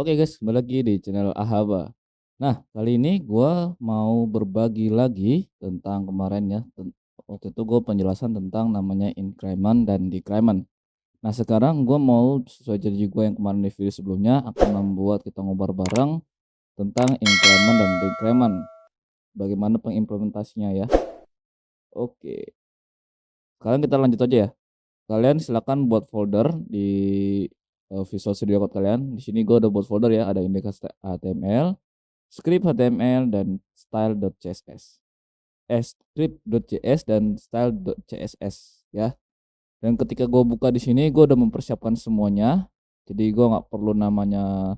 Oke guys, kembali lagi di channel Ahaba. Nah, kali ini gua mau berbagi lagi tentang kemarin ya, waktu itu gue penjelasan tentang namanya increment dan decrement. Nah, sekarang gua mau sesuai janji gue yang kemarin di video sebelumnya akan membuat kita ngobar bareng tentang increment dan decrement. Bagaimana pengimplementasinya ya. Oke, sekarang kita lanjut aja ya. Kalian silakan buat folder di Visual Studio Code kalian. Di sini gue udah buat folder ya, ada index HTML, script HTML dan style.css. Script.js dan style.css ya. Dan ketika gue buka di sini, gue udah mempersiapkan semuanya. Jadi gue nggak perlu namanya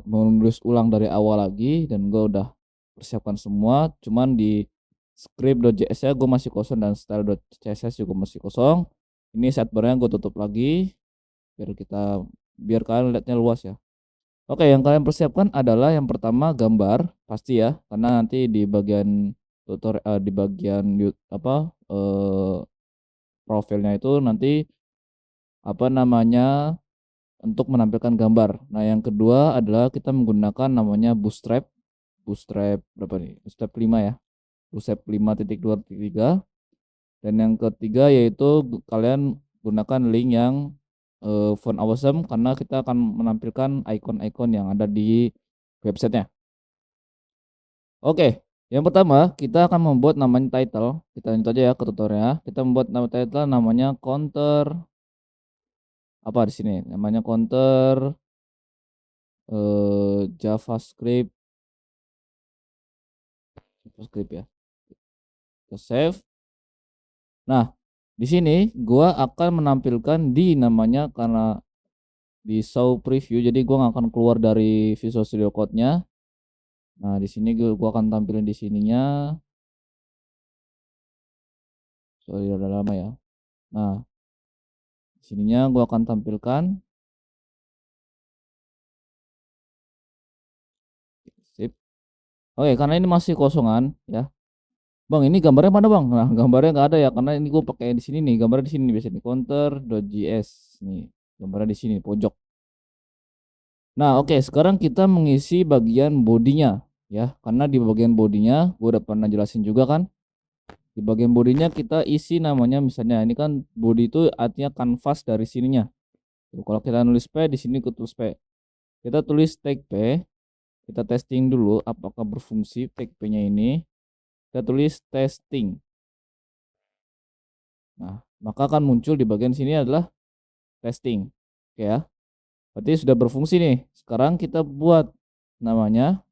menulis ulang dari awal lagi, dan gue udah persiapkan semua. Cuman di script.js ya gue masih kosong dan style.css juga masih kosong. Ini sidebarnya gue tutup lagi biar kalian lihatnya luas ya. Oke, yang kalian persiapkan adalah yang pertama gambar, pasti ya, karena nanti di bagian di bagian profilnya itu nanti apa namanya, untuk menampilkan gambar. Nah, yang kedua adalah kita menggunakan namanya Bootstrap. Bootstrap berapa nih? Bootstrap 5 ya. Bootstrap 5.2.3. Dan yang ketiga yaitu kalian gunakan link yang font awesome, karena kita akan menampilkan icon-icon yang ada di websitenya. Oke, yang pertama kita akan membuat namanya title. Kita lanjut aja ya ke tutorialnya. Kita membuat nama title namanya counter apa di sini? Namanya counter JavaScript ya. Kita save. Nah, di sini gua akan menampilkan di namanya, karena di show preview, jadi gua nggak akan keluar dari Visual Studio Code-nya. Nah, di sini gua akan tampilin di sininya. Sorry, udah lama ya. Nah, di sininya gua akan tampilkan. Sip. Oke, karena ini masih kosongan ya. Bang, ini gambarnya mana bang? Nah, gambarnya nggak ada ya, karena ini gue pakai di sini nih. Gambarnya di sini nih, biasanya counter.js nih. Gambarnya di sini pojok. Nah, oke, sekarang kita mengisi bagian bodinya ya. Karena di bagian bodinya gue udah pernah jelasin juga kan. Di bagian bodinya kita isi namanya, misalnya ini kan body itu artinya kanvas dari sininya. Tuh, kalau kita nulis P di sini tulis P. Kita tulis tag P. Kita testing dulu apakah berfungsi tag P-nya ini. Kita tulis testing. Nah, maka akan muncul di bagian sini adalah testing. Oke ya. Berarti sudah berfungsi nih. Sekarang kita buat namanya.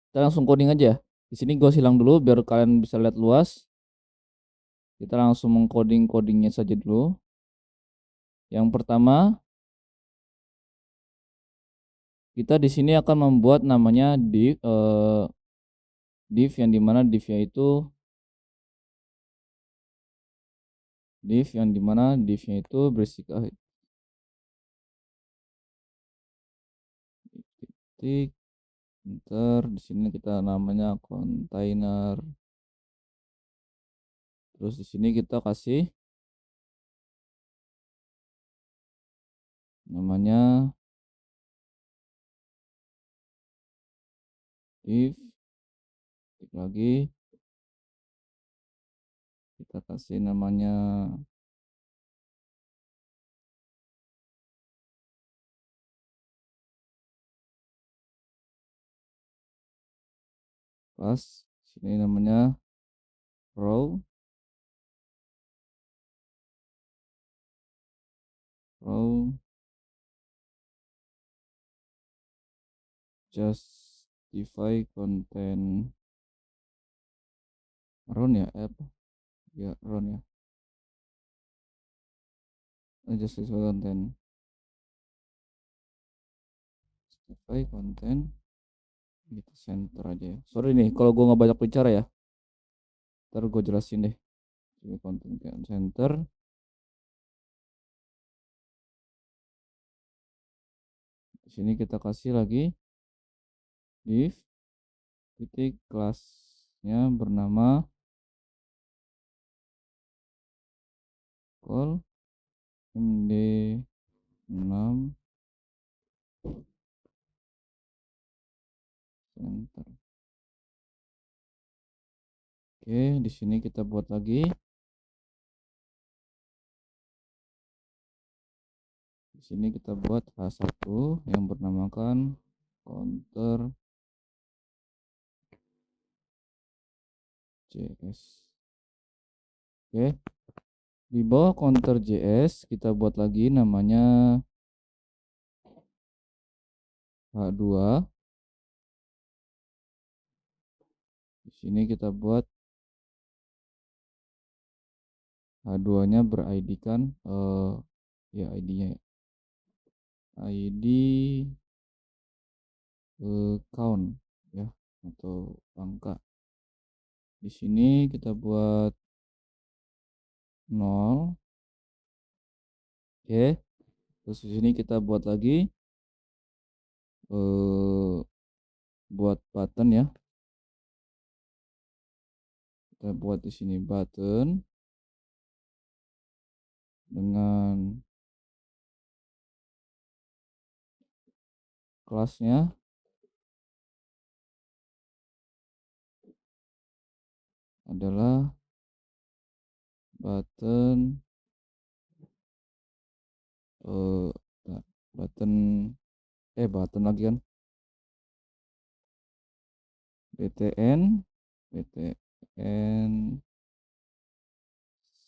Kita langsung coding aja. Di sini gue silang dulu biar kalian bisa lihat luas. Kita langsung mengcodingnya saja dulu. Yang pertama, kita di sini akan membuat namanya div yang dimana divnya itu berisi titik. Ntar di sini kita namanya container. Terus di sini kita kasih namanya div. Klik lagi, kita kasih namanya class. Sini namanya row justify content run ya, apa ya, run ya, justify content, gitu, center aja ya. Sorry nih kalau gue nggak banyak bicara ya, ntar gue jelasin deh. Ini content center. Di sini kita kasih lagi div titik kelasnya bernama call md6 Oke, di sini kita buat lagi. Di sini kita buat H1 yang bernamakan counter JS. Oke, di bawah counter JS kita buat lagi namanya H2. Di sini kita buat H2-nya ber-ID kan ya ID-nya ID count ya atau angka. Di sini kita buat 0. Oke. Terus di sini kita buat lagi buat button ya. Kita buat di sini button dengan kelasnya adalah button button button lagi kan btn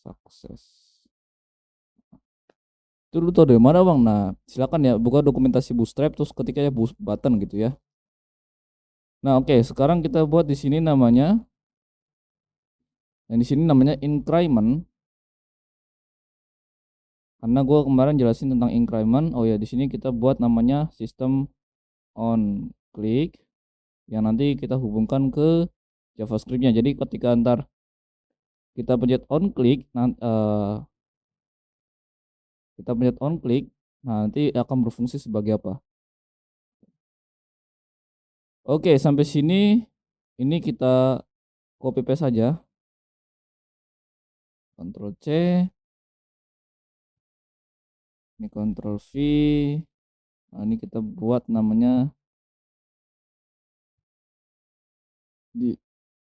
sukses. Itu lu tau dari mana bang? Nah silakan ya buka dokumentasi Bootstrap terus ketik aja button gitu ya. Nah oke, sekarang kita buat di sini namanya yang di sini namanya increment. Karena gue kemarin jelasin tentang increment. Oh ya, di sini kita buat namanya sistem on click yang nanti kita hubungkan ke JavaScript-nya. Jadi ketika ntar kita pencet on click, nanti akan berfungsi sebagai apa? Oke, sampai sini ini kita copy paste saja. Ctrl C. Ini Ctrl V. Nah, ini kita buat namanya di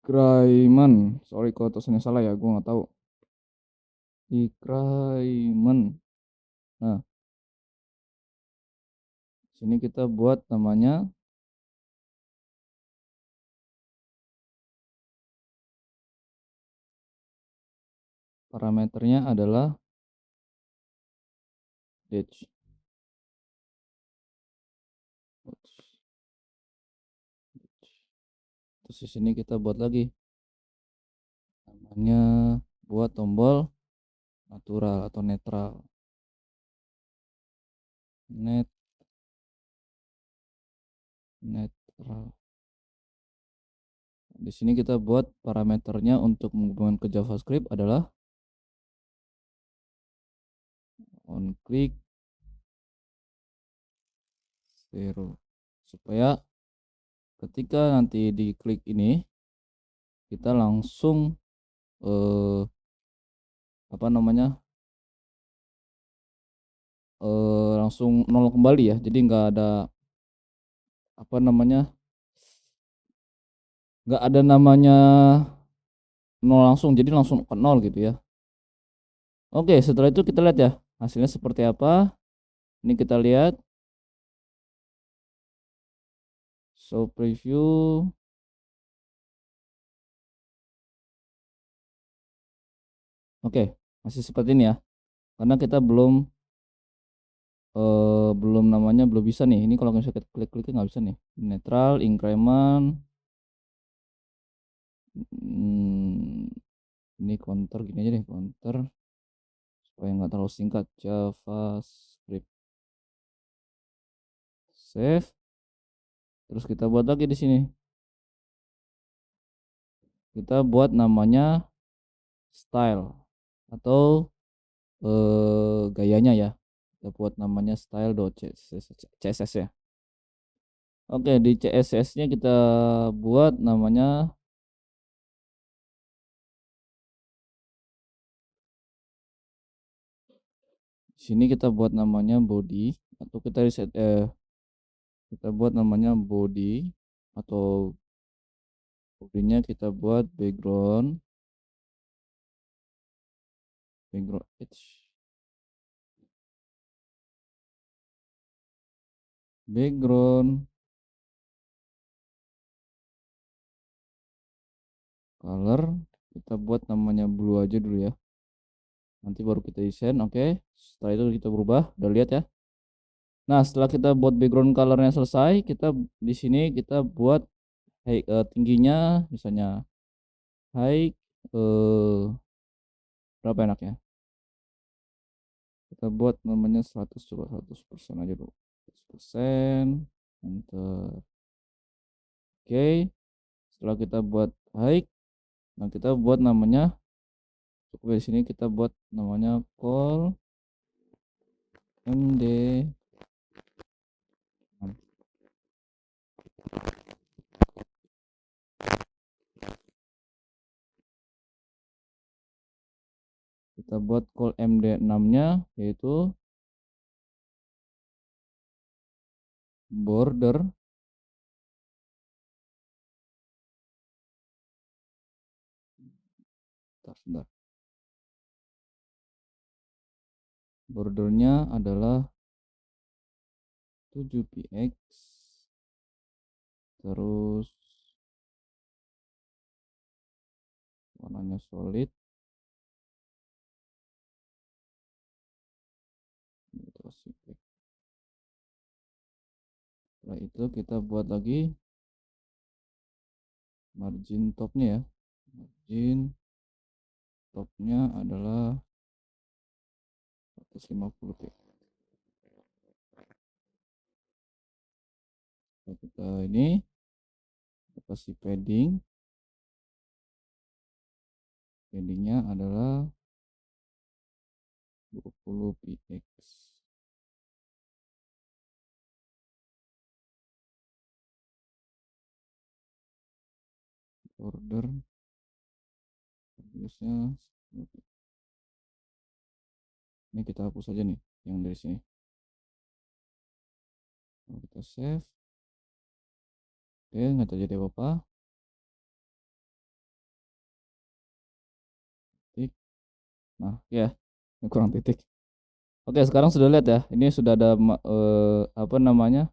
Kraiman. Sorry kalau tulisannya salah ya, gue nggak tahu. Di Kraiman. Nah, sini kita buat namanya parameternya adalah Dutch. Terus di sini kita buat lagi namanya buat tombol natural atau netral. Netral. Di sini kita buat parameternya untuk menghubungkan ke JavaScript adalah on click 0, supaya ketika nanti diklik ini kita langsung langsung nol kembali ya. Jadi nggak ada namanya nol langsung, jadi langsung ke nol gitu ya. Oke, setelah itu kita lihat ya hasilnya seperti apa. Ini kita lihat show preview. Oke, masih seperti ini ya, karena kita belum belum bisa nih. Ini kalau misalnya kita klik nggak bisa nih. Netral, increment, ini counter, gini aja deh, counter supaya nggak terlalu singkat. JavaScript save. Terus kita buat lagi di sini. Kita buat namanya style atau gayanya ya. Kita buat namanya style.css ya. Oke, di CSS-nya kita buat namanya sini kita buat namanya body atau kita buat namanya body atau Bodinya kita buat background edge, background color kita buat namanya blue aja dulu ya, nanti baru kita desain. Oke, setelah itu kita berubah, udah lihat ya. Nah, setelah kita buat background colornya selesai, kita di sini kita buat tingginya misalnya height berapa enaknya, kita buat namanya 100, coba 100% aja dulu, 100%, enter. Oke, setelah kita buat height, nah kita buat namanya, cukup di sini kita buat namanya call md. Kita buat call md6 nya yaitu border. Sebentar. Bordernya adalah 7px, terus warnanya solid, setelah itu kita buat lagi margin topnya ya, margin topnya adalah 150 px. Kita ini kita kasih paddingnya adalah 20 px. Border radiusnya ini kita hapus aja nih yang dari sini. Kalau kita save, oke, nggak terjadi apa-apa. Titik. Nah ya, ini kurang titik. Oke, sekarang sudah lihat ya, ini sudah ada apa namanya,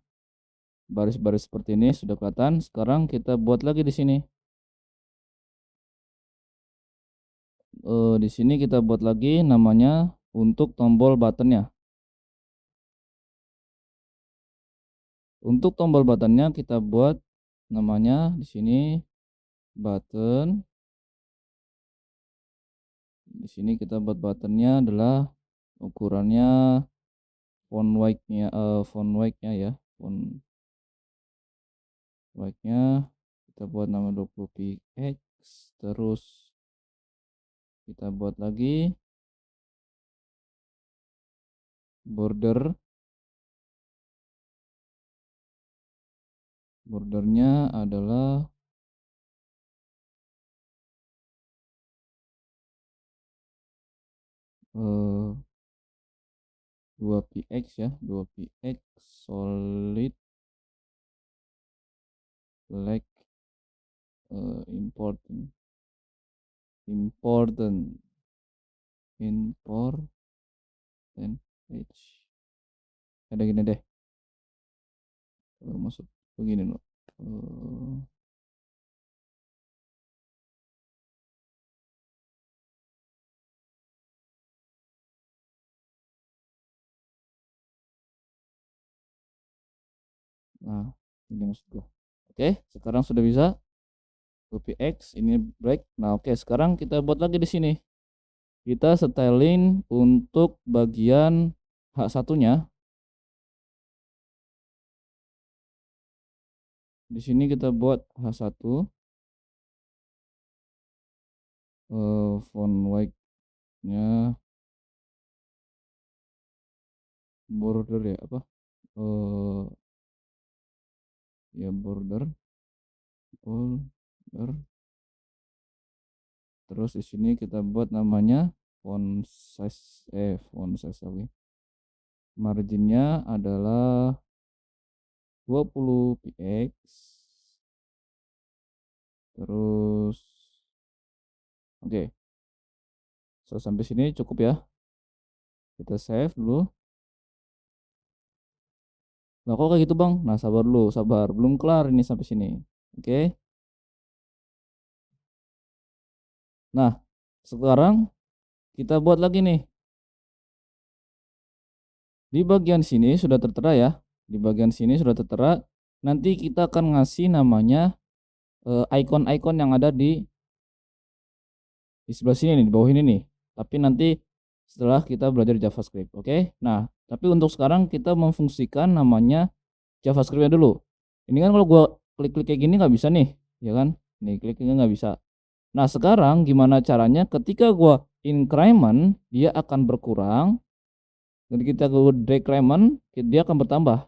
baris-baris seperti ini sudah kelihatan. Sekarang kita buat lagi di sini. Di sini kita buat lagi namanya untuk tombol buttonnya. Untuk tombol buttonnya kita buat namanya di sini button. Di sini kita buat buttonnya adalah ukurannya font weight-nya ya, font weight-nya kita buat nama 20 px, terus kita buat lagi bordernya adalah 2px ya, 2px solid black, important page. Ada gini deh, maksud begini loh. Nah, ini maksud gua. Oke, sekarang sudah bisa 2px ini black. Nah, oke, sekarang kita buat lagi di sini. Kita styling untuk bagian H1-nya. Di sini kita buat H1, font weight-nya border ya, apa? Ya border. Terus di sini kita buat namanya font size lagi. Marginnya adalah 20 px. Terus oke, so sampai sini cukup ya. Kita save dulu. Nah, kok kayak gitu, Bang? Nah, sabar dulu, sabar. Belum kelar ini sampai sini. Oke. Nah, sekarang kita buat lagi nih. Di bagian sini sudah tertera ya. Di bagian sini sudah tertera. Nanti kita akan ngasih namanya icon-icon yang ada di sebelah sini nih, di bawah ini nih. Tapi nanti setelah kita belajar JavaScript, oke? Nah, tapi untuk sekarang kita memfungsikan namanya JavaScript-nya dulu. Ini kan kalau gua klik-klik kayak gini nggak bisa nih, ya kan? Nih kliknya nggak bisa. Nah, sekarang gimana caranya ketika gua increment dia akan berkurang, ketika gua decrement dia akan bertambah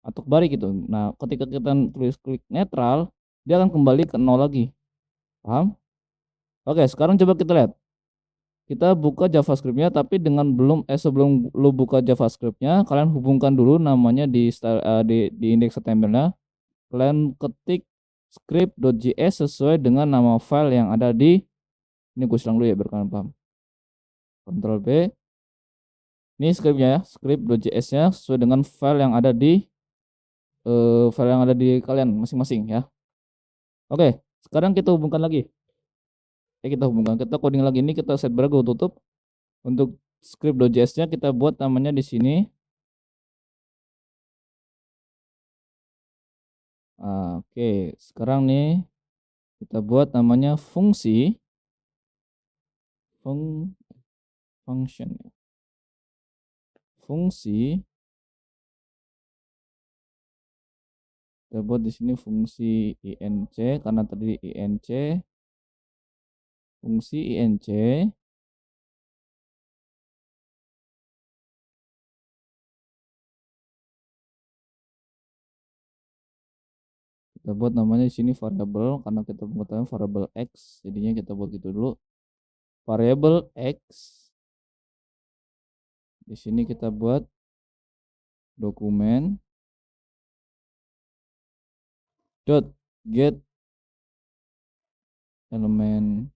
atau kebalik gitu. Nah, ketika kita tulis klik netral, dia akan kembali ke nol lagi. Paham? Oke, sekarang coba kita lihat. Kita buka JavaScript-nya tapi sebelum lu buka JavaScript-nya, kalian hubungkan dulu namanya di indeks HTML-nya. Kalian ketik script.js sesuai dengan nama file yang ada ini gue ulang dulu ya biar kalian paham. Ctrl B. Ini script-nya ya, script.js-nya sesuai dengan file yang ada di kalian masing-masing ya. Oke, sekarang kita hubungkan lagi. Kita coding lagi, ini kita set gue tutup. Untuk script.js-nya kita buat namanya di sini. Oke, sekarang nih kita buat namanya fung, function. Fungsi, kita buat di sini fungsi inc karena tadi inc, fungsi inc kita buat namanya di sini variable karena kita menggunakan variable x, jadinya kita buat gitu dulu. Variable x di sini kita buat dokumen dot get elemen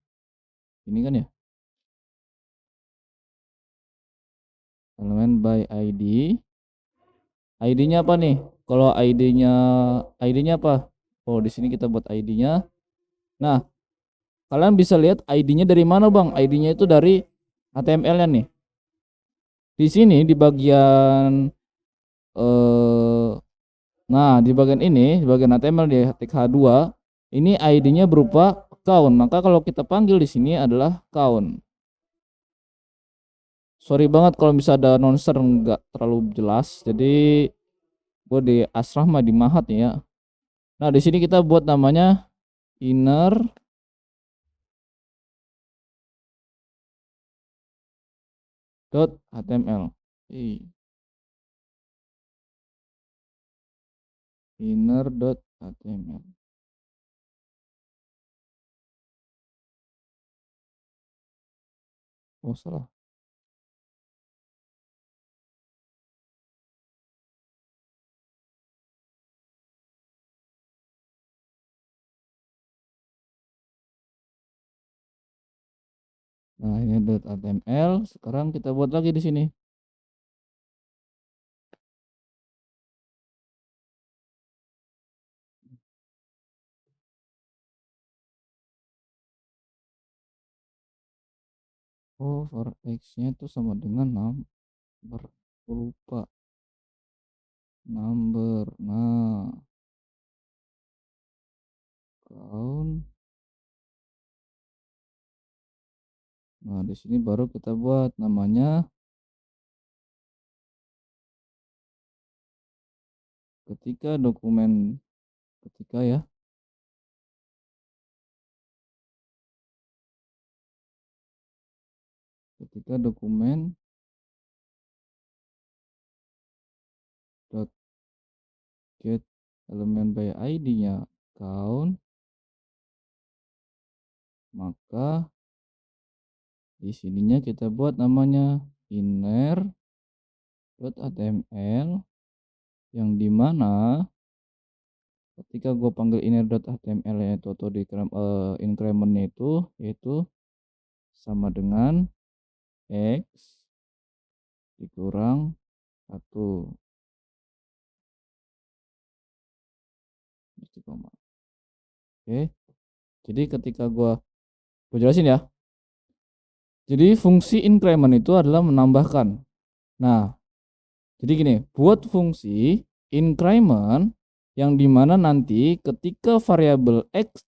ini kan ya, elemen by id. ID-nya apa nih? Kalau ID-nya apa? Oh, di sini kita buat ID-nya. Nah, kalian bisa lihat ID-nya dari mana, Bang? ID-nya itu dari HTML-nya nih. Di sini di bagian eh nah, di bagian ini, di bagian HTML di titik H2, ini ID-nya berupa count. Maka kalau kita panggil di sini adalah count. Sorry banget kalau bisa ada nonser nggak terlalu jelas. Jadi gue di asrama di Mahat ya. Nah, di sini kita buat namanya inner .html. Inner.html. Oh, salah. Nah, ini .html. Sekarang kita buat lagi di sini. Oh, for x-nya itu sama dengan number. Lupa. Number. Nah, count. Nah, di sini baru kita buat namanya ketika dokumen ketika ya. Ketika dokumen dot get elemen by id-nya count, maka di sininya kita buat namanya inner.html yang dimana ketika gue panggil inner.html itu atau di incrementnya itu yaitu sama dengan x dikurang 1 titik koma. Oke, jadi ketika gue jelasin ya. Jadi fungsi increment itu adalah menambahkan. Nah, jadi gini, buat fungsi increment yang dimana nanti ketika variabel x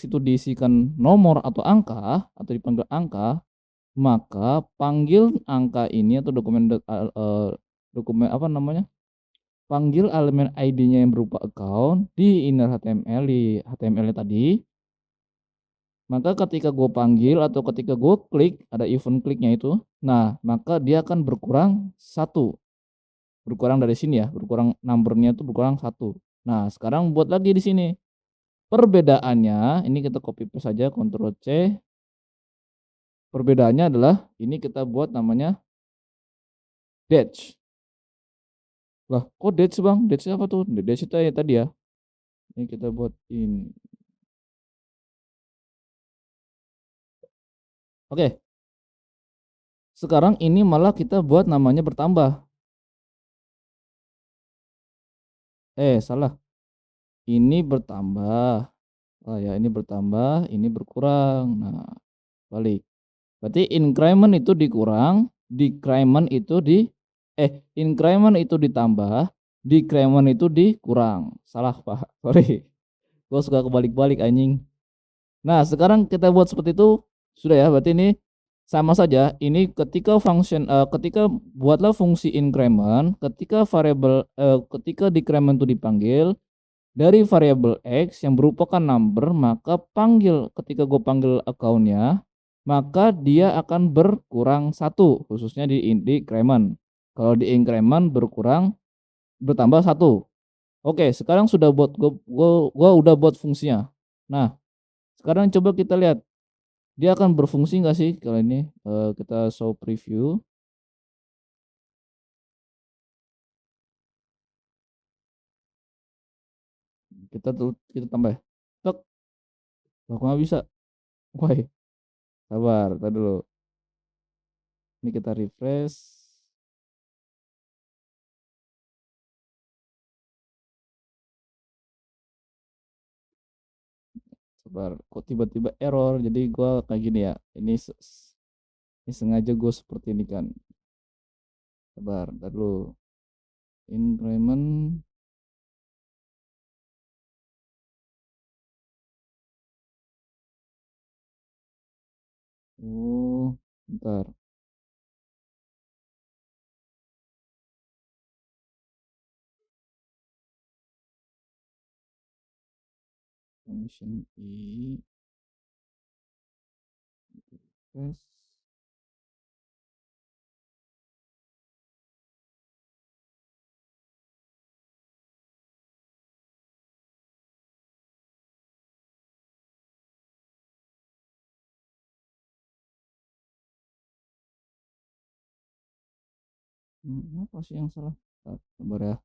itu diisikan nomor atau angka atau dipanggil angka, maka panggil angka ini atau dokumen apa namanya? Panggil elemen ID-nya yang berupa account di inner HTML di HTML-nya tadi. Maka ketika gue panggil atau ketika gue klik, ada event kliknya itu, nah maka dia akan berkurang 1. Berkurang dari sini ya, berkurang numbernya itu berkurang 1. Nah sekarang buat lagi di sini. Perbedaannya, ini kita copy paste saja, Ctrl C. Perbedaannya adalah, ini kita buat namanya dash. Lah kok dash bang? Dash apa tuh? Dash itu ya tadi ya. Ini kita buat ini. Oke. Sekarang ini malah kita buat namanya bertambah. Salah. Ini bertambah. Oh ya, ini bertambah, ini berkurang. Nah, balik. Berarti increment itu dikurang, decrement itu increment itu ditambah, decrement itu dikurang. Salah, Pak. Sorry. Gua suka kebalik-balik anjing. Nah, sekarang kita buat seperti itu. Sudah ya, berarti ini sama saja. Ini ketika buatlah fungsi increment, ketika decrement itu dipanggil dari variabel x yang merupakan number, maka ketika gue panggil accountnya, maka dia akan berkurang 1, khususnya di increment. Kalau di increment bertambah 1. Oke, sekarang sudah gua udah buat fungsinya. Nah, sekarang coba kita lihat dia akan berfungsi nggak sih kalau ini. Kita show preview. Kita tambah. Tek, kok nggak bisa? Woi, sabar, tadi dulu. Ini kita refresh. Sabar, kok tiba-tiba error. Jadi gua kayak gini ya. Ini sengaja gue seperti ini kan. Sabar, ntar dulu. Increment. Oh, ntar. Function i refresh. Apa sih yang salah? Sabar ya.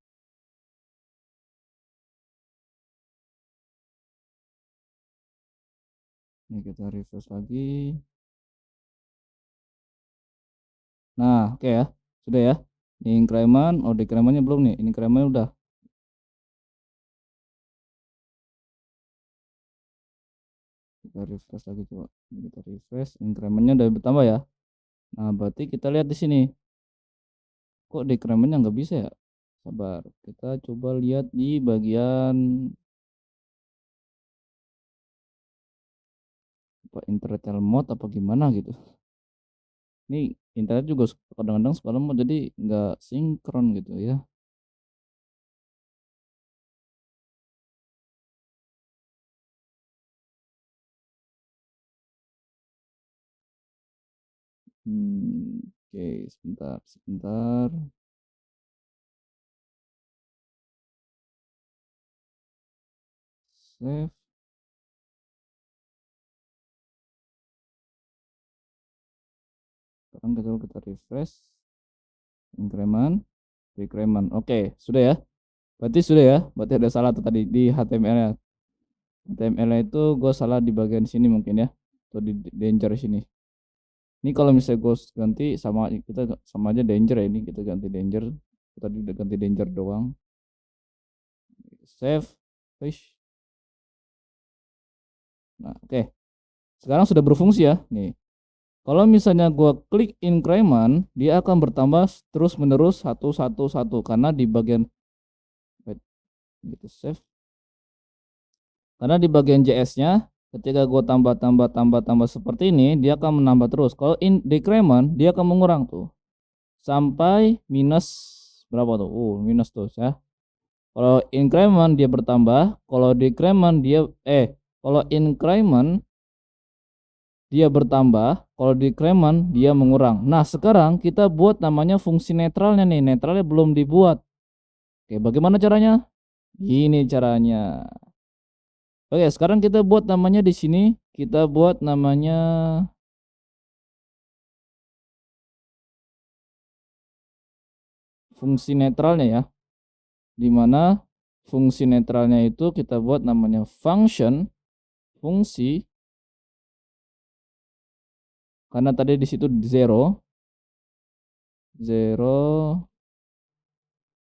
Ini kita refresh lagi. Nah, oke ya. Sudah ya. Ini increment, decrementnya belum nih. Ini increment udah. Kita refresh lagi coba. Ini kita refresh, incrementnya udah bertambah ya. Nah, berarti kita lihat di sini. Kok decrementnya nggak bisa ya? Sabar. Kita coba lihat di bagian apa internet mode apa gimana gitu. Ini internet juga kadang-kadang suka lemot jadi nggak sinkron gitu ya. Oke, sebentar. Save. Sekarang kita refresh. Increment, decrement. Oke, sudah ya. Berarti sudah ya, berarti ada salah tuh tadi di HTML-nya. HTML-nya itu gue salah di bagian sini mungkin ya, atau di danger sini. Ini kalau misalnya gue ganti sama kita sama aja danger ya, ini kita ganti danger. Tadi udah ganti danger doang. Save, push. Nah, oke. Sekarang sudah berfungsi ya. Nih. Kalau misalnya gue klik increment, dia akan bertambah terus menerus satu satu satu karena di bagian wait, gitu save. Karena di bagian JS-nya ketika gue tambah seperti ini, dia akan menambah terus. Kalau in decrement, dia akan mengurang tuh sampai minus berapa tuh? Minus tuh ya. Kalau increment dia bertambah, kalau decrement dia kalau increment dia bertambah, kalau decrement dia mengurang. Nah, sekarang kita buat namanya fungsi netralnya nih. Netralnya belum dibuat. Oke, bagaimana caranya? Ini caranya. Oke, sekarang kita buat namanya di sini. Kita buat namanya fungsi netralnya ya. Dimana fungsi netralnya itu kita buat namanya function fungsi, karena tadi di situ zero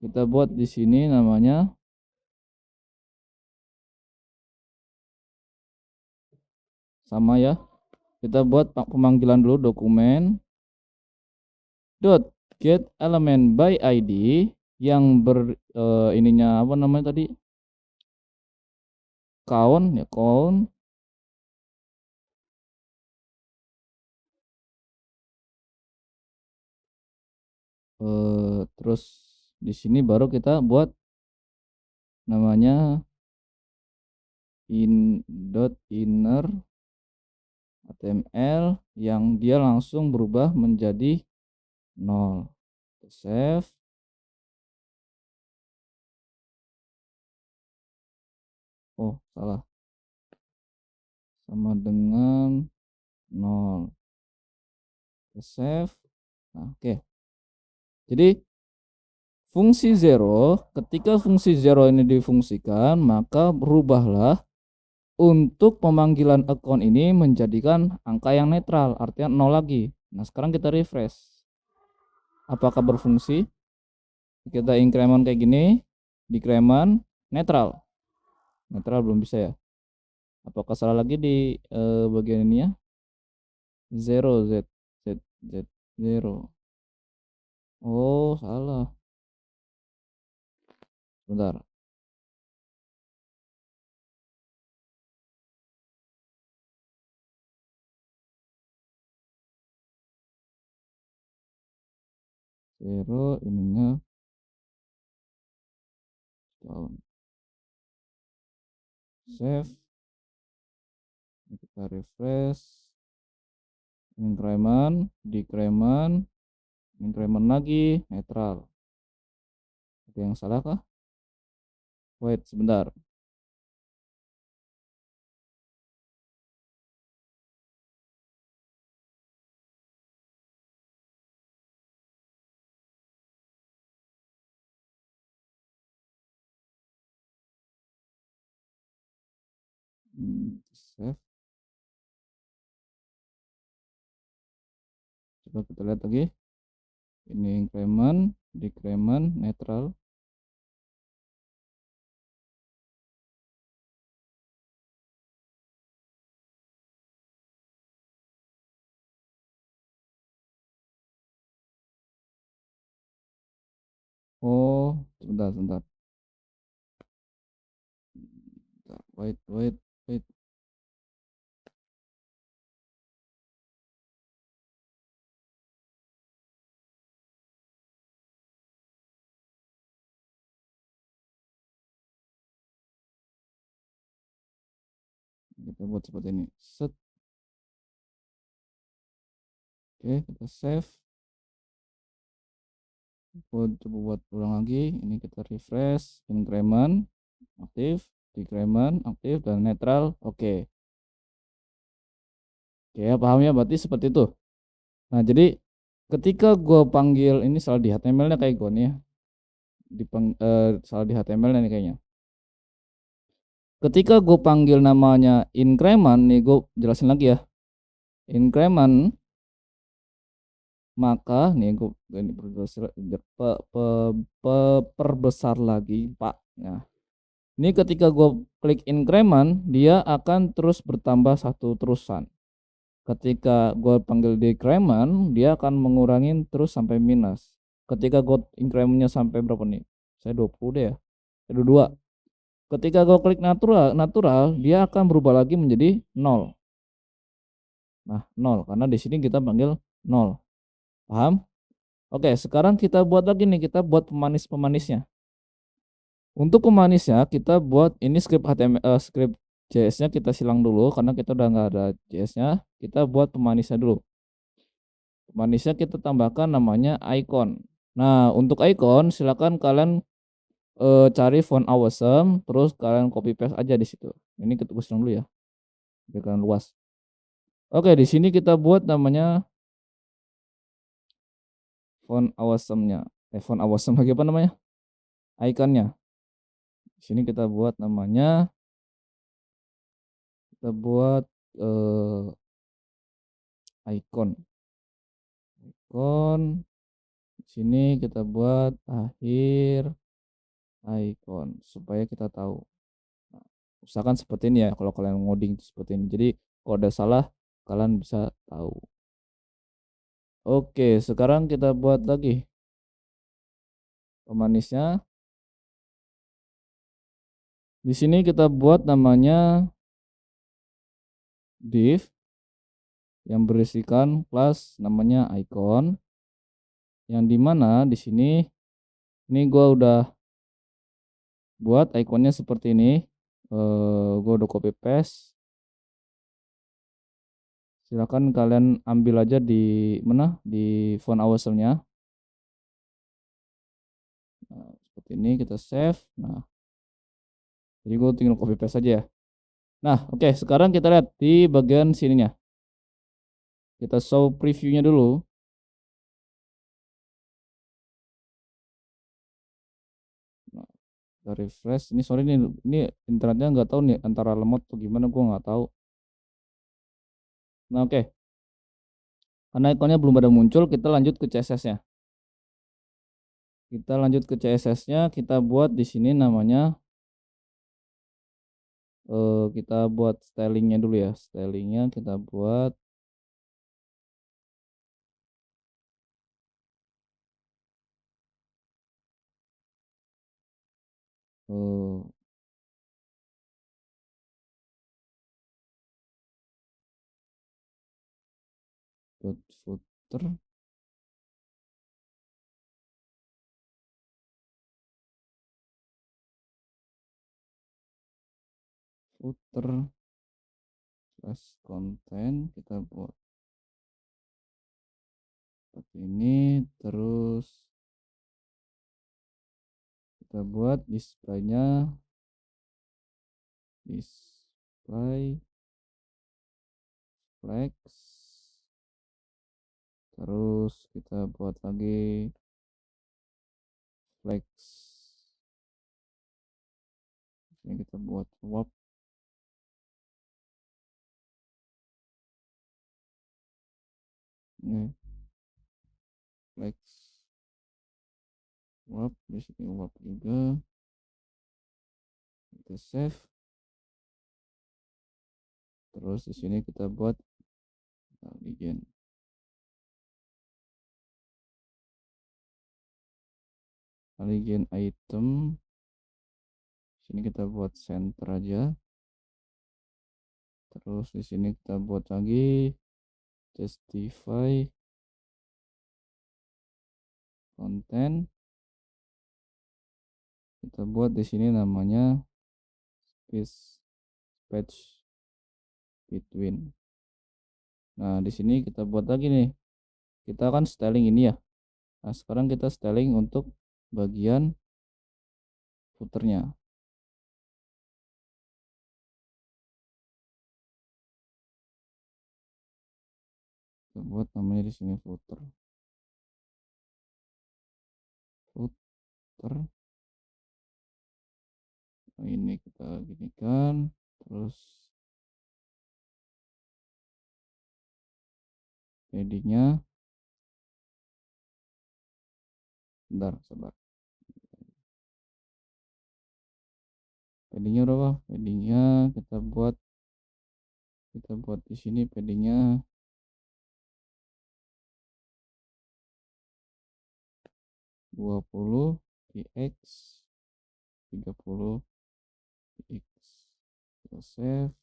kita buat di sini namanya sama ya. Kita buat pemanggilan dulu dokumen dot get element by ID yang ininya apa namanya tadi, count ya, count terus di sini baru kita buat namanya inner HTML yang dia langsung berubah menjadi 0. Save. Oh, salah. Sama dengan 0. Save. Nah, oke. Jadi fungsi zero, ketika fungsi zero ini difungsikan, maka berubahlah untuk pemanggilan account ini menjadikan angka yang netral, artinya 0 lagi. Nah, sekarang kita refresh. Apakah berfungsi? Kita increment kayak gini, decrement, netral. Netral belum bisa ya. Apakah salah lagi di bagian ini ya? Zero, z zero. Oh, salah. Bentar. Zero ininya tahun. Save. Ini kita refresh. Increment, decrement, increment lagi, netral. Ada yang salah kah? Wait, sebentar. Save. Coba kita lihat lagi. Ini increment, decrement, netral. Oh, sebentar, sebentar. Wait, wait, wait. Kita buat seperti ini. Set. Oke, kita save. Coba buat ulang lagi. Ini kita refresh. Increment aktif, decrement aktif, dan netral. Oke. Oke, paham ya, berarti seperti itu. Nah, jadi ketika gue panggil ini, salah di HTML-nya kayak gue nih ya. salah di HTML nih kayaknya. Ketika gue panggil namanya increment nih, gue jelasin lagi ya. Increment, maka nih gue ini perbesar lagi Pak. Nah, ini ketika gue klik increment, dia akan terus bertambah satu terusan. Ketika gue panggil decrement, dia akan mengurangin terus sampai minus. Ketika gue incrementnya sampai berapa nih? Saya 20 deh ya. 22. Ketika gue klik natural, dia akan berubah lagi menjadi 0. Nah, 0 karena di sini kita panggil 0. Paham? Oke, sekarang kita buat lagi nih, kita buat pemanis-pemanisnya. Untuk pemanisnya kita buat ini script HTML, script JS-nya kita silang dulu karena kita udah nggak ada JS-nya. Kita buat pemanisnya dulu. Pemanisnya kita tambahkan namanya icon. Nah, untuk icon silakan kalian cari font awesome, terus kalian copy paste aja di situ. Ini kita silang dulu ya, biar kalian luas. Oke, di sini kita buat namanya font awesome-nya. Font awesome lagi apa namanya? Iconnya. Di sini kita buat namanya, kita buat icon. Icon. Di sini kita buat akhir icon supaya kita tahu. Nah, usahakan seperti ini ya kalau kalian ngoding seperti ini. Jadi kalau ada salah kalian bisa tahu. Oke, sekarang kita buat lagi pemanisnya. Di sini kita buat namanya div yang berisikan kelas namanya icon, yang dimana di sini ini gue udah buat ikonnya seperti ini. Gue udah copy paste. Silakan kalian ambil aja di mana, di font awesome-nya. Nah, seperti ini kita save. Nah, jadi gue tinggal copy paste aja ya. Nah, oke, sekarang kita lihat di bagian sininya. Kita show previewnya dulu. Nah, kita refresh. Ini sorry nih, ini internetnya nggak tahu nih antara lemot atau gimana, gue nggak tahu. Nah, oke. Karena ikonnya belum pada muncul, kita lanjut ke CSS-nya. Kita lanjut ke CSS-nya, kita buat di sini namanya, kita buat stylingnya dulu ya. Stylingnya kita buat footer, plus konten, kita buat seperti ini. Terus kita buat display-nya, display flex. Terus kita buat lagi flex. Ini kita buat swap. Ini flex swap, di sini swap juga. Kita save. Terus di sini kita buat aligen item. Sini kita buat center aja. Terus di sini kita buat lagi justify konten. Kita buat di sini namanya space between. Nah, di sini kita buat lagi nih. Kita kan styling ini ya. Nah, sekarang kita styling untuk bagian footernya. Kita buat namanya di sini footer. Nah, ini kita ginikan, terus paddingnya, bentar, sabar. Paddingnya berapa? Paddingnya kita buat di sini paddingnya 20 px 30 px. Kita save.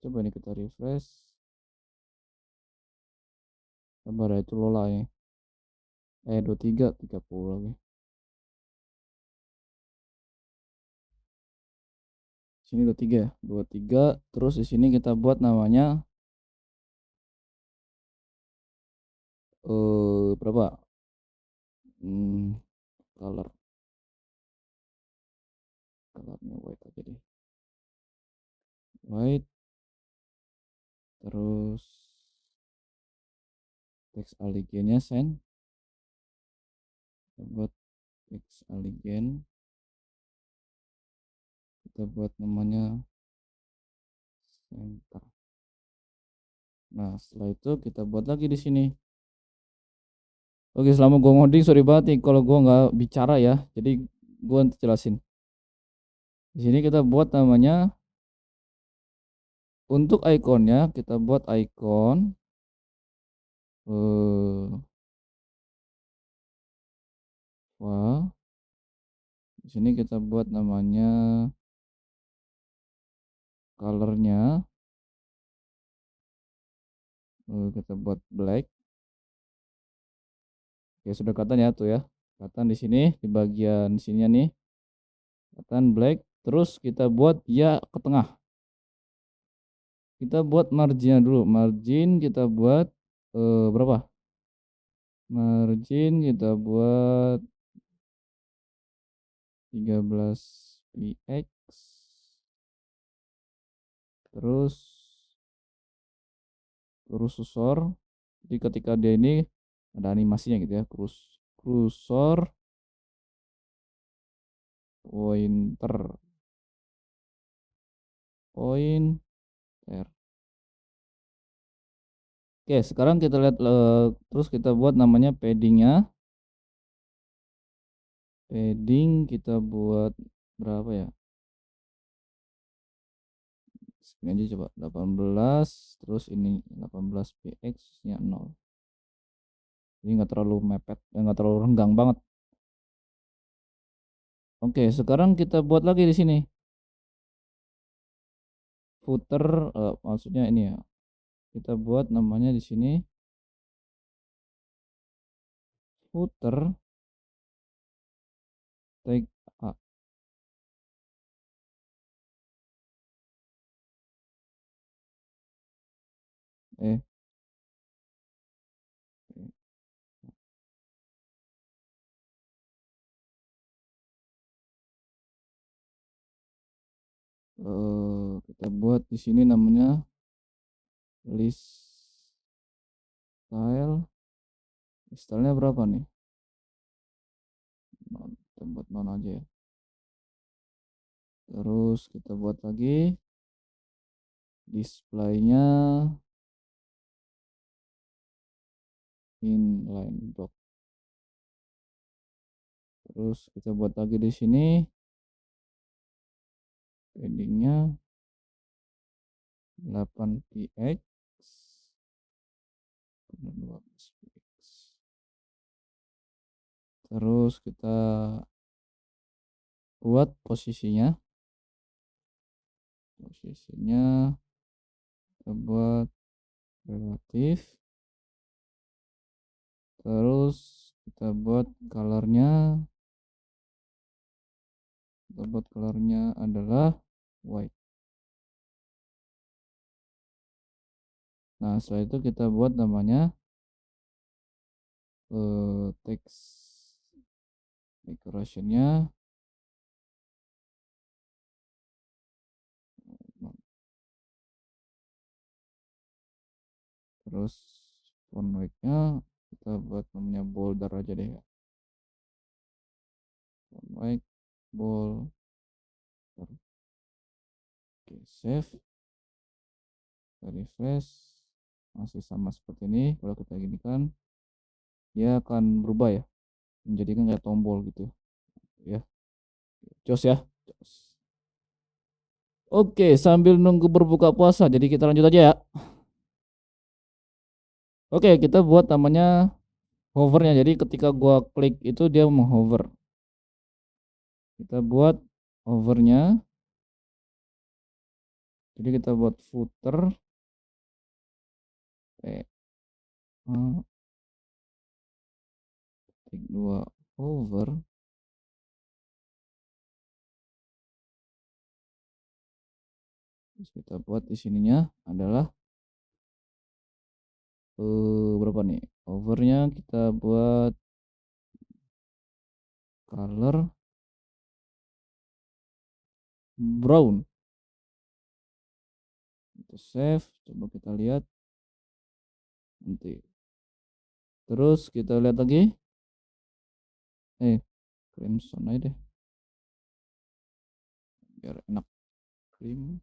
Coba ini kita refresh. Sabar ya, itu Lola ya. 23 30 lagi. Sini 23 ya. 23, terus di sini kita buat namanya berapa? Color. Colornya white aja deh. White. Terus text alignnya send. Kita buat text align. Kita buat namanya center. Nah, setelah itu kita buat lagi di sini. Oke, selama gue ngoding, sorry banget nih kalau gue nggak bicara ya. Jadi gue jelasin. Di sini kita buat namanya, untuk ikonnya kita buat icon wah. Di sini kita buat namanya colornya, kita buat black. Oke, sudah kelihatan ya tuh ya. Kelihatan di sini di bagian sininya nih. Kelihatan black. Terus kita buat dia ke tengah. Kita buat marginnya dulu. Margin kita buat berapa? Margin kita buat 13 px. Terus kursor. Jadi ketika dia ini ada animasinya gitu ya. Kursor pointer. Oke, sekarang kita lihat, terus kita buat namanya paddingnya. Padding kita buat berapa ya? Segini aja coba, 18, terus ini 18 px nya 0. Jadi nggak terlalu mepet, nggak terlalu renggang banget. Oke, sekarang kita buat lagi di sini footer, maksudnya ini ya. Kita buat namanya di sini footer tag A. eh kita buat di sini namanya list stylenya berapa nih? Kita buat non aja ya. Terus kita buat lagi displaynya inline block. Terus kita buat lagi di sini paddingnya 8 px 12 px. Terus kita buat posisinya kita buat relatif. Terus kita buat colornya adalah white. Nah, setelah itu kita buat namanya text decorationnya terus font weight-nya kita buat namanya bolder aja deh ya. Font weight bold. Oke, save, kita refresh, masih sama seperti ini. Kalau kita gini kan, dia akan berubah ya, menjadikan kayak tombol gitu ya. Jos ya. Jos. Oke, sambil nunggu berbuka puasa, jadi kita lanjut aja ya. Oke, kita buat namanya hovernya. Jadi ketika gua klik itu dia menghover. Kita buat hovernya. Jadi kita buat footer tik 2 hover. Terus kita buat di sininya adalah berapa nih? Hovernya kita buat color brown. Kita save, coba kita lihat nanti. Terus kita lihat lagi. Crimson aja deh. Biar enak cream.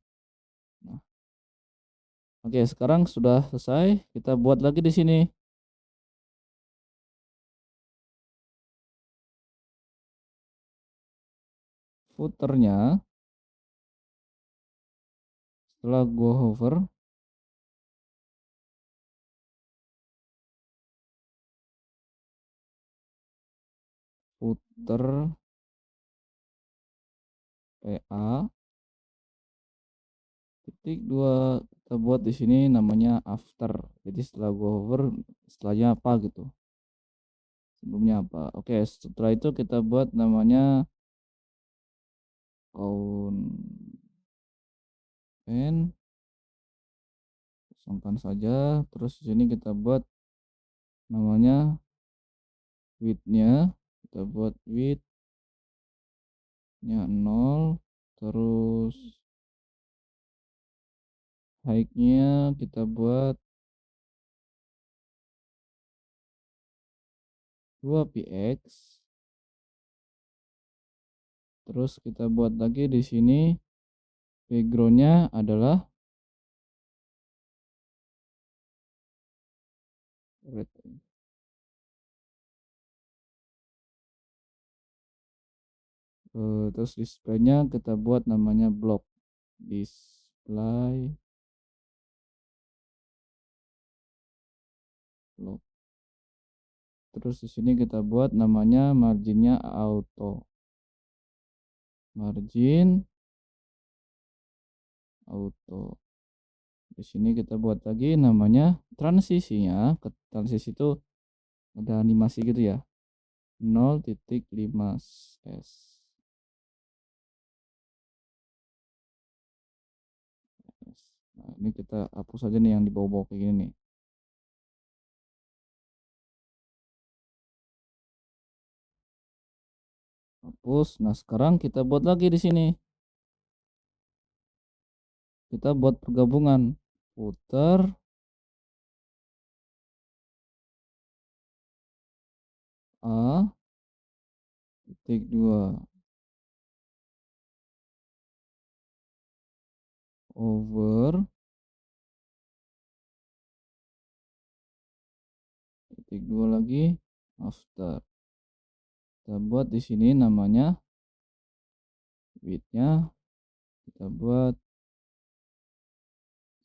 Nah. Oke, sekarang sudah selesai. Kita buat lagi di sini. Footernya setelah gua hover footer PA titik 2 kita buat di sini namanya after. Jadi setelah gua hover setelahnya apa gitu. Sebelumnya apa? Oke, setelah itu kita buat namanya content, kosongkan saja. Terus di sini kita buat namanya width-nya, kita buat width-nya 0, terus height-nya kita buat 2px. Terus kita buat lagi di sini background-nya adalah red. Terus display-nya kita buat namanya block display block. Terus di sini kita buat namanya marginnya auto. Margin auto. Di sini kita buat lagi namanya transisinya. Transisi itu ada animasi gitu ya. 0.5 s. Nah, ini kita hapus aja nih yang di bawah-bawah kayak gini nih. Hapus. Nah, sekarang kita buat lagi di sini. Kita buat pergabungan footer A titik 2 over titik 2 lagi after. Kita buat di sini namanya width-nya kita buat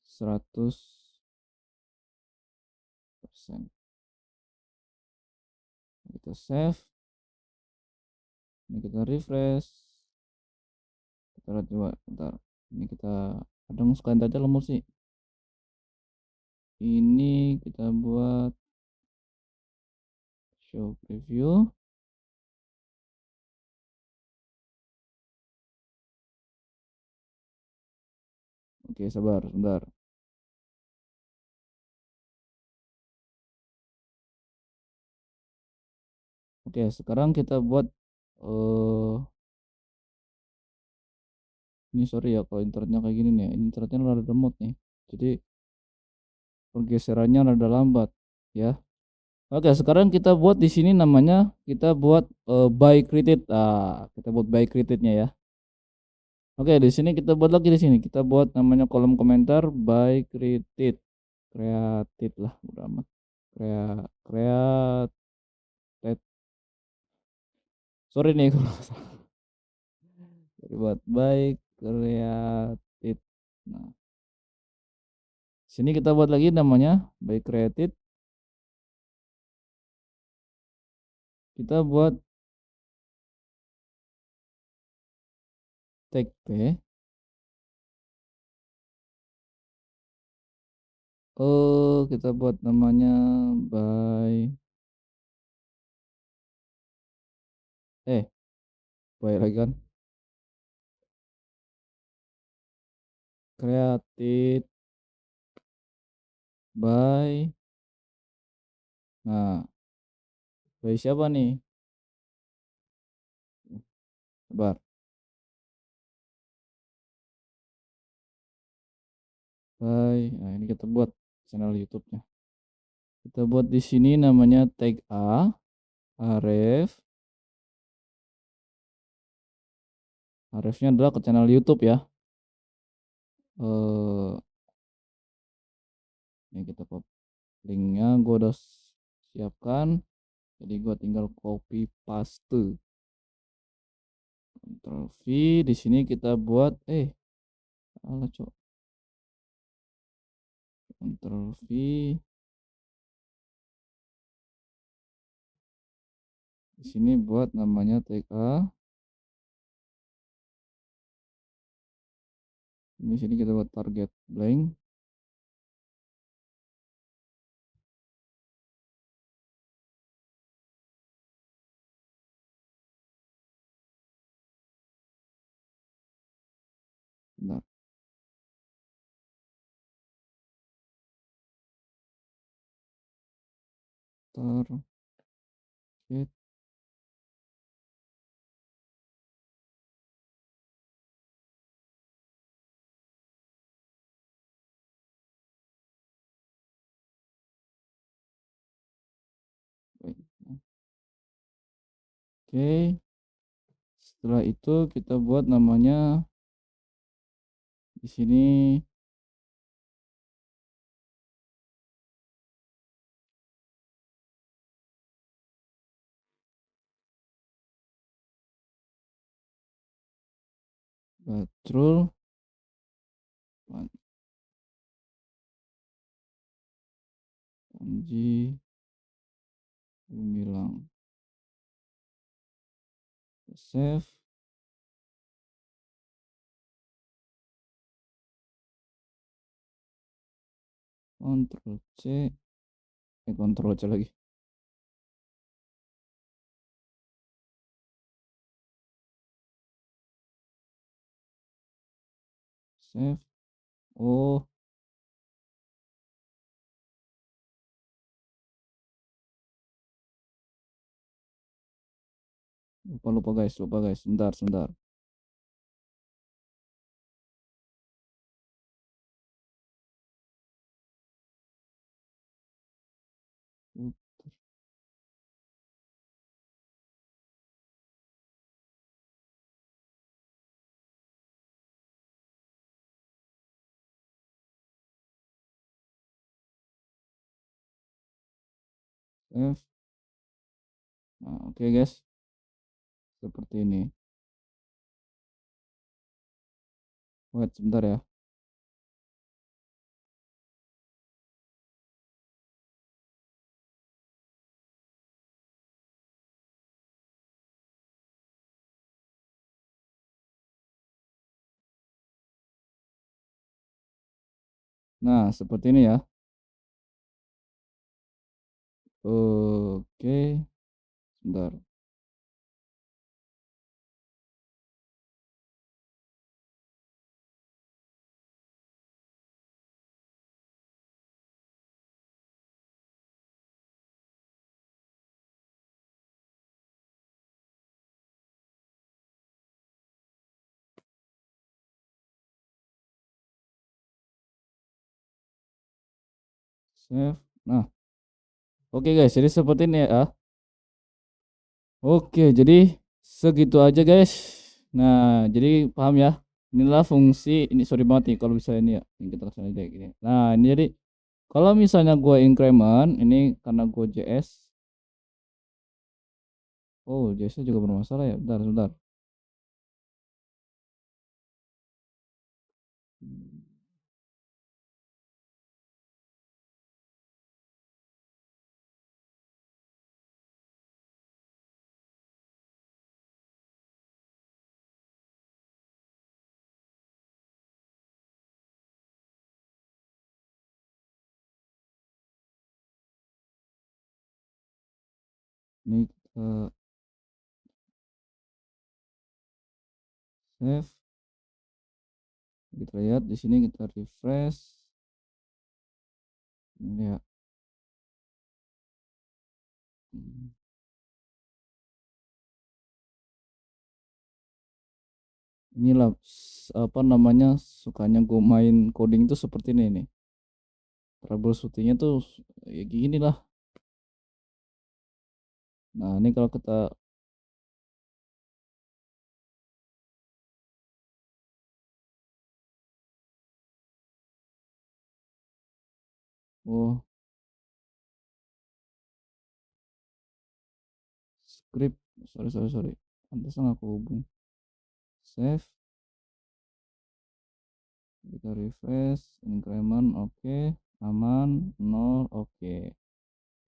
100%. Kita save. Ini kita refresh. Kita lihat coba bentar. Ini kita kadang suka aja lemot sih. Ini kita buat show preview. Oke, sabar sebentar. Oke, sekarang kita buat ini sorry ya kalau internetnya kayak gini nih. Internetnya rada lemot nih. Jadi pergeserannya rada lambat ya. Oke, sekarang kita buat di sini namanya kita buat by created. Kita buat by creatednya ya. Oke, di sini kita buat lagi di sini. Kita buat namanya kolom komentar by created. Created lah, udah amat. Created. Sorry nih kalau salah. Buat by created. Nah, sini kita buat lagi namanya by created. Kita buat tag P. Oh, kita buat namanya by eh by lagi kan created by. Nah, by siapa nih? Sabar. Nah ini kita buat channel YouTube-nya. Kita buat di sini namanya tag A, Aref. Arefnya adalah ke channel YouTube ya. Ini kita copy linknya, gue udah siapkan. Jadi gue tinggal copy paste. Ctrl V. Di sini kita buat alah cok. Ctrl V. Di sini buat namanya tag A. Di sini kita buat target blank. Bentar. Target. Oke. Setelah itu kita buat namanya di sini Badrul Panji Gumilang. Save. Ctrl C. Ctrl C lagi. Save. Oh, lupa guys, sebentar. Save. Nah, oke guys, seperti ini. Wait sebentar ya. Nah, seperti ini ya. Oke, sebentar. Save. Nah, oke guys, jadi seperti ini ya. Oke, jadi segitu aja guys. Nah, jadi paham ya. Inilah fungsi ini, sorry banget nih kalau bisa ini ya, yang kita laksanain kayak gini. Nah, ini jadi kalau misalnya gue increment ini karena gue JS. Oh, JS juga bermasalah ya. Bentar, bentar. Ini kita save. Kita lihat di sini, kita refresh. Ini ya. Inilah apa namanya, sukanya gue main coding tuh seperti ini nih. Troubleshootingnya tuh ya gini lah. Nah, ini kalau kita oh script, sorry, pantesan aku hubung. Save, kita refresh, increment, oke, aman, 0, oke.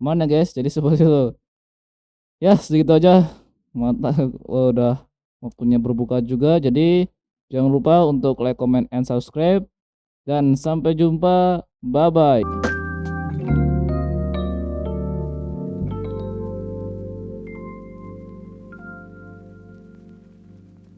Aman ya guys, jadi seperti itu. Ya sedikit aja, mantap. Udah waktunya berbuka juga, jadi jangan lupa untuk like, comment, and subscribe, dan sampai jumpa, bye bye.